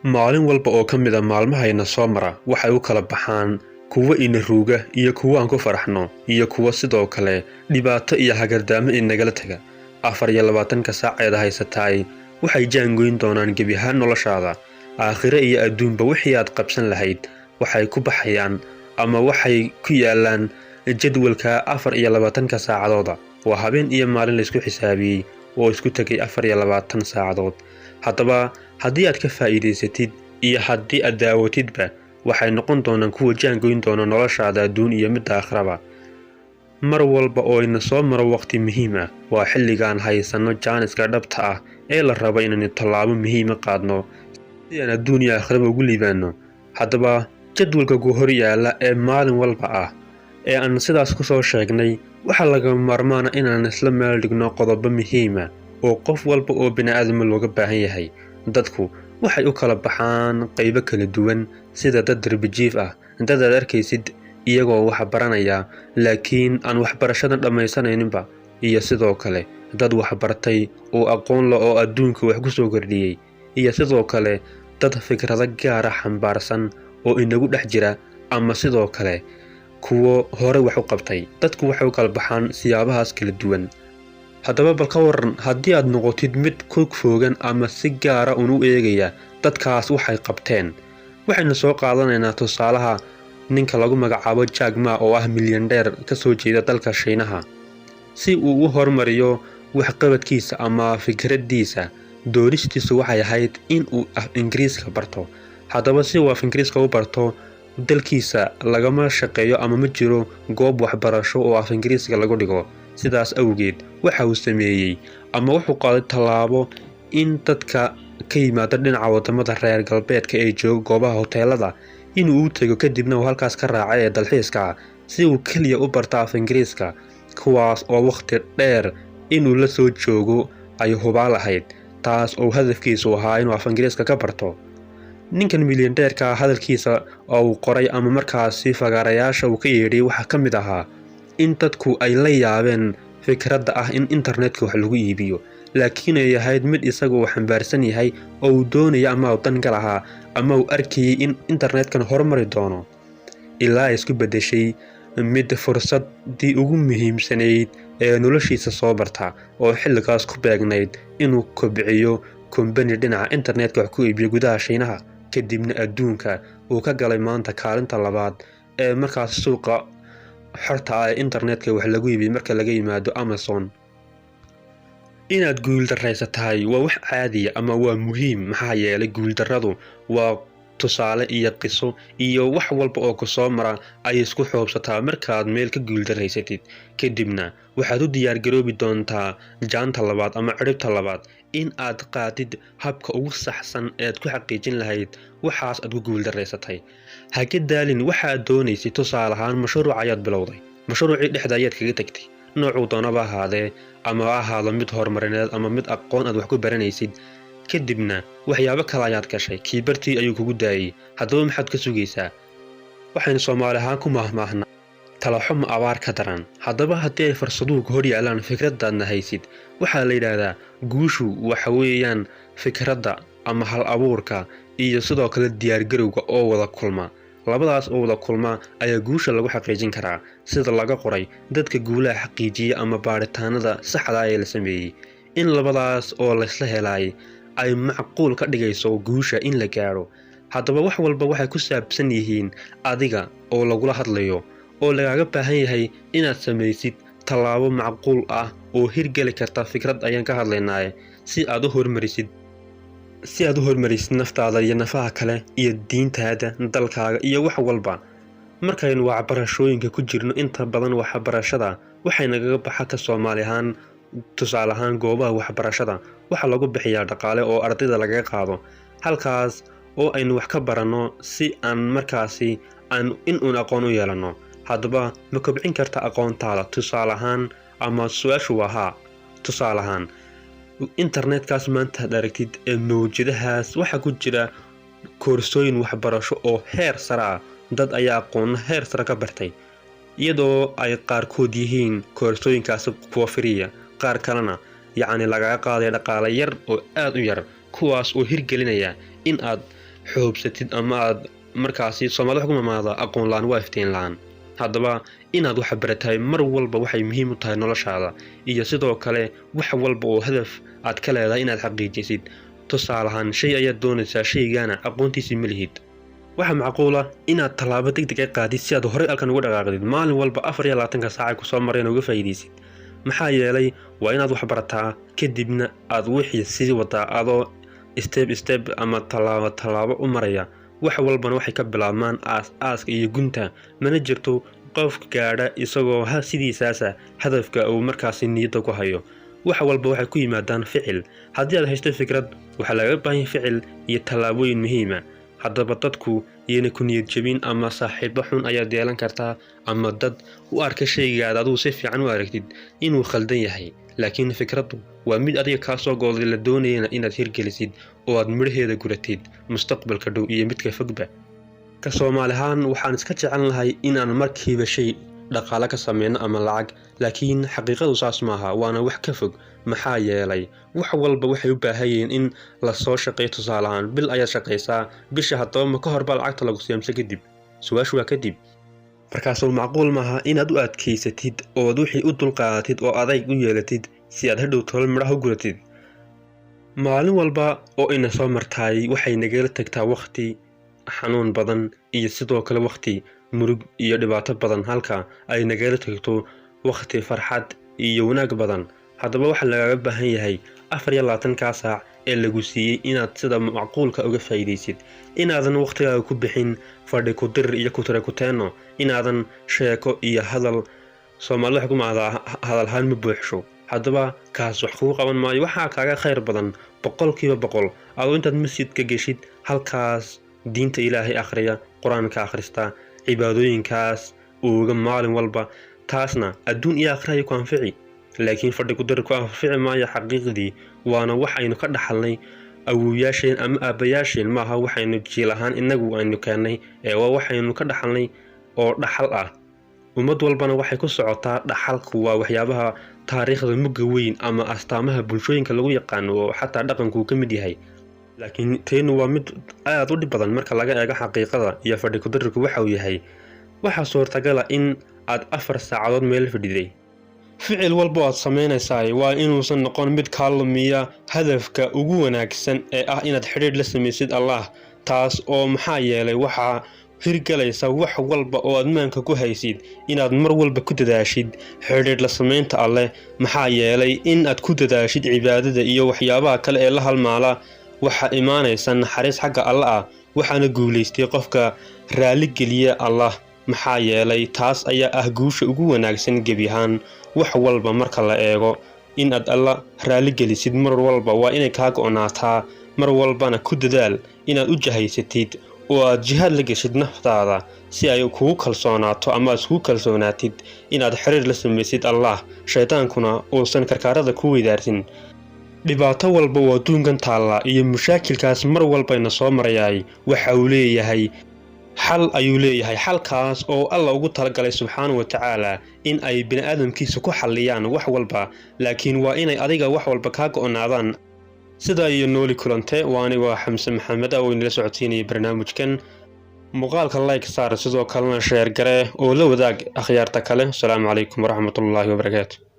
maalin walba oo ka mid a maalmahayna soo mara waxay u kala baxaan kuwo ina ruuga iyo kuwo aan ku faraxno iyo kuwo sidoo kale dhibaato iyo hagardaamo inagala taga 24 saaceed haysataay waxay jaangoyn doonaan gebi ahaan noloshaada aakhire iyo adduunba wixii aad qabsan lahayd waxay ku baxayaan ama waxay ku yaalaan jadwalka 24 saacadooda waa habeen iyo maalin la isku xisaabiyey oo isku tagay 24 saacadood haddaba haddii aad ka faa'iidaysatid iyo haddii aad daawatidba waxay noqon doonaan kuwa jaangoyn doona noloshaada adduun iyo mid aakhiraba mar walba oo ina soo maro waqti muhiim ah waa xilligaan haysanno jaaniska dhabta ah ee la rabo inaynu tallaabo muhiima qaadno si aan adduun iyo aakhiraba ugu liibaanno haddaba jadwalka ku hor yaalla ee maalin walba ah ee aan sidaas ku soo sheegnay waxaa lagama maarmaana inaan isla meel dhigno qodobo muhiima oo qof walba oo bini'aadama looga baahan yahay dadku waxay u kala baxaan qaybo kala duwan sida dad darbijiif ah dad aad arkaysid iyagoo wax baranaya laakiin aan waxbarashadan dhammaysanayninba iyo sidoo kale dad waxbartay oo aqoon leh oo adduunka wax ku soo kordhiyey iyo sidoo kale dad fikrado gaara xambaarsan oo inagu dhex jira ama sidoo kale kuwo hore wax u qabtay dadku waxay u kala baxaan siyaabahaas kala duwan haddaba bal ka waran haddii aad noqotid mid ku foogan ama si gaara u eegaya dadkaas waxay qabteen waxaynu soo qaadanaynaa tusaalaha ninka lagu magacaabo Jack Ma oo ah milyandheer ka soo jeeda dalka Shiinaha si uu u horumariyo waxqabadkiisa ama fikradiisa doonistiisu waxay ahayd in uu af Ingiriiska barto haddaba si uu af Ingiriiska u barto dalkiisa lagama shaqeeyo ama ma jiro goob waxbarasho oo af Ingiriiska lagu dhigo sidaas awgeed waxa uu sameeyay ama wuxuu qaaday tallaabo in dadka ka yimaada dhinaca wadamada reer galbeedka ay joogo goobaha hoteelada inuu u tago kadibna uu halkaas ka raacay ee dalxiiska si uu kaliya u barto af Ingiriiska kuwaas oo waqti dheer inuu la soo joogo ay hubaal ahayd taas oo hadafkiisu ahaa inuu af Ingiriiska ka barto ninkan milyandheerka hadalkiisa oo uu qoray ama markaasi fagaarayaasha uu ka yeedhay waxa ka mid ahaa in dadku ay la yaabeen fikradda ah in internetka wax lagu iibiyo laakiin ay ahayd mid isagu uu xambaarsan yahay oo uu doonaya ama uu dan ka lahaa ama uu arkayay in internetkan horumari doono ilaa ay isku beddeshay mid fursaddii ugu muhiimsanayd ee noloshiisa soo barta oo xilligaas ku beegnayd inuu kobciyo kumbani dhinaca internetka wax ku iibiyo gudaha Shiinaha kadibna adduunka uu ka galay maanta kaalinta labaad ee markaas suuqa xorta ah internetka wax lagu iibiyo marka laga yimaado Amazon inaad guul daraysatahay waa wax caadi ah ama waa muhiim maxaa yeelay guul darradu waa tusaale iyo qiso iyo wax walba oo ku soo mara ay isku xoobsataa markaad meel ka guul daraysatid kadibna waxaad u diyaar garoobi doontaa jaanta labaad ama ciribta labaad in aad qaadid habka ugu saxsan ee ku xaqiijin lahayd waxaas aad ku guul daraysatay ha ka daalin waxa aad doonaysay tusaale ahaan mashruuc ayaad bilowday mashruucii dhexda ayaad kaga tagtay noocuu doonaba ahaadee ama ahaado mid horumarineed ama mid aqoon aad wax ku baranaysid kadibna waxyaabo kale ayaad gashay kiibartii ayuu kugu daayay haddaba maxaad ka sugaysaa waxaynu Soomaali ahaan ku mahmaahnaa talaxum abaar ka daran haddaba haddii ay fursaduhu hor yaalaan fikradaadna haysid waxaa la yiraahdaa guushu waxa weeyaan fikradda ama hal abuurka iyo sidoo kale diyaar garowga oo wada kulma labadaas oo wada kulma ayaa guusha lagu xaqiijin karaa sida laga qoray dadka guulaha xaqiijiya ama baaritaanada saxda ah ee la sameeyay in labadaas oo la isla helay ay macquul ka dhigayso guusha in la gaaro haddaba wax walba waxay ku saabsan yihiin adiga oo lagula hadlayo oo lagaaga baahan yahay inaad samaysid tallaabo macquul ah oo hirgeli karta fikrad ayaan ka hadlaynaa si aad u horumarisid naftaada iyo nafaha kale iyo diintaada dalkaaga iyo wax walba markaynu waxbarashooyinka ku jirno inta badan waxbarashada waxay nagaga baxa ka Soomaali ahaan tusaale ahaan goobaha waxbarashada waxa lagu bixiyaa dhaqaale oo ardayda laga qaado halkaas oo aynu wax ka baranno si aan markaasi aan in aqoon u yeelano haddaba ma kobcin karta aqoontaada tusaale ahaan ama su'aashu waa tusaale ahaan internetkaas maanta aragtid ee mawjadahaas waxa ku jira koorsooyin waxbarasho oo heer sare ah dad ayaa aqoon heer sare ka bartay iyadoo ay qaarkood yihiin koorsooyinkaas kuwa firiya qaar kalena yacni laga qaaday dhaqaale yar oo aad u yar kuwaas oo hirgelinaya in aad xoobsatid ama aad markaasi Soomaalidu waxay ku maamaada aqoon laan waa iftiin laan. haddaba inaad wax baratahay mar walba waxay muhiim u tahay noloshaada iyo sidoo kale wax walba oo hadaf aad ka leedahay inaad xaqiijisid. tusaale ahaan shay ayaad doonaysaa shaygaana aqoontiisii ma lihid, waxa macquul ah inaad tallaabo degdeg ah qaadid si aad horey halkan uga dhaqaaqdid maalin walba 24 saac ku soo mareen uga faa'iideysid. maxaa yeelay waa inaad wax barataa kadibna aad wixii sii wadaa adoo step ama tallaabo u maraya. wax walbana waxay ka bilaabmaan aaska iyo gunta, mana jirto qof gaadha isagoo sidiisaasa hadafka uu markaasi niyadda ku hayo. wax walba waxay ku yimaadaan ficil. haddii aad haysto fikrad waxaa laga baahan ficil iyo tallaabooyin muhiima. haddaba dadku iyana ku niyad jabin ama saaxiibo xun ayaad yeelan kartaa ama dad u arka shaygaad adigu si fiican u aragtid inuu khaldan yahay, laakiin fikraddu waa mid adiga kaa soo go'day la doonayana inaad hirgelisid oo aad midhaheeda guratid mustaqbalka dhow iyo midka fogba. ka Soomaali ahaan waxaan iska jecel lahay inaan markiiba shay dhaqaale ka sameeyno ama lacag, laakiin xaqiiqadu saas maaha, waana wax ka fog. maxaa yeelay wax walba waxay u baahan yihiin in la soo shaqeeyo. tusaale ahaan bil ayaad shaqaysaa, bisha haddaba ma ka hor baa lacagta lagu siiyamsa kadib? su-aashu waa kadib. markaasoo macquul maaha inaad u adkaysatid ood wixii u dulqaadatid oo adayg u yeelatid si aad hadhow tolo midhaha u guratid. maalin walba oo ina soo martaay waxay nagala tagtaa waqti xanuun badan iyo sidoo kale waqti murug iyo dhibaato badan, halka ay nagala tagto waqti farxad iyo wanaag badan. haddaba waxa lagaga baahan yahay 24 saac ee lagu siiyey inaad sida macquulka uga faa'iideysid, inaadan waqtigaaga ku bixin fadhi ku dir iyo ku tire ku teeno, inaadan sheeko iyo hadal Soomaalidu waxay ku maamaadaa hadalhaan ma buuxsho. haddaba kaas wax kugu qaban maayo. waxaa kaaga khayr badan 100% adoo intaad masjidka geshid halkaas diinta Ilaahay akhriya, quraanka akhrista, cibaadooyinkaas uga maalin walba, taasna adduun iyo aakhira ku anfici. laakiin fadhi ku dir ku anfici maayo xaqiiqdii. waana waxaynu ka dhaxalnay awoowayaasheen ama aabayaasheen, maaha waxaynu jiil ahaan inagu aynu keenay ee waa waxaynu ka dhaxalnay oo dhaxal ah. ummad walbana waxay ku socotaa dhaxalku waa waxyaabaha taariikhda mugga weyn ama astaamaha bulshooyinka lagu yaqaano oo xataa dhaqanku ka mid yahay. laakiin teenu waa mid aad u dhib badan marka laga eego xaqiiqada iyo fadhi ku dirku waxa uu yahay. waxa suurtagal ah in aad 4 saacadood meel fadhiday. ficil walba aad sameynaysaa waa inuusan noqon mid ka lumiya hadafka ugu wanaagsan ee ah inaad xiriir la samaysid Allah. taas oo maxaa yeelay waxa hirgalaysa wax walba oo aad maanka ku haysid inaad mar walba ku dadaashid xiriir la sameynta Allah. maxaa yeelay in aad ku dadaashid cibaadada iyo waxyaabaha kale ee la halmaala waxa imaanaysa naxariis xagga Allah ah, waxaana guuleystay qofka raali geliya Allah. maxaa yeelay taas ayaa ah guusha ugu wanaagsan gebi ahaan wax walba marka la eego. in aad Allah raali gelisid mar walba waa inay kaa go'naataa, mar walbana ku dadaal inaad u jahaysatid oo aad jihaad la geshid naftaada si ay kugu kalsoonaato ama aad kugu kalsoonaatid inaad xiriir la samaysid Allah, shaydaankuna uusan karkaarada ku weydaarsin. dhibaato walba oo adduunkan taalla iyo mushaakilkaas mar walbayna soo marayay waxa uu leeyahay xal ayuu leeyahay. xalkaas oo Allah ugu talagalay subxaanahu wa ta'aala in ay bini'aadamkiisa ku xalliyaan wax walba, laakiin waa inay adiga wax walba ka go'naadaan. sida iyo nooli kulante waani waa Xamse Maxamed oo inala socodsiinaya barnaamijkan. muuqaalka like saar, sidoo kalena share gare oo la wadaag akhyaarta kale. Assalaamu calaykum waraxmatullaahi wabarakaatuh.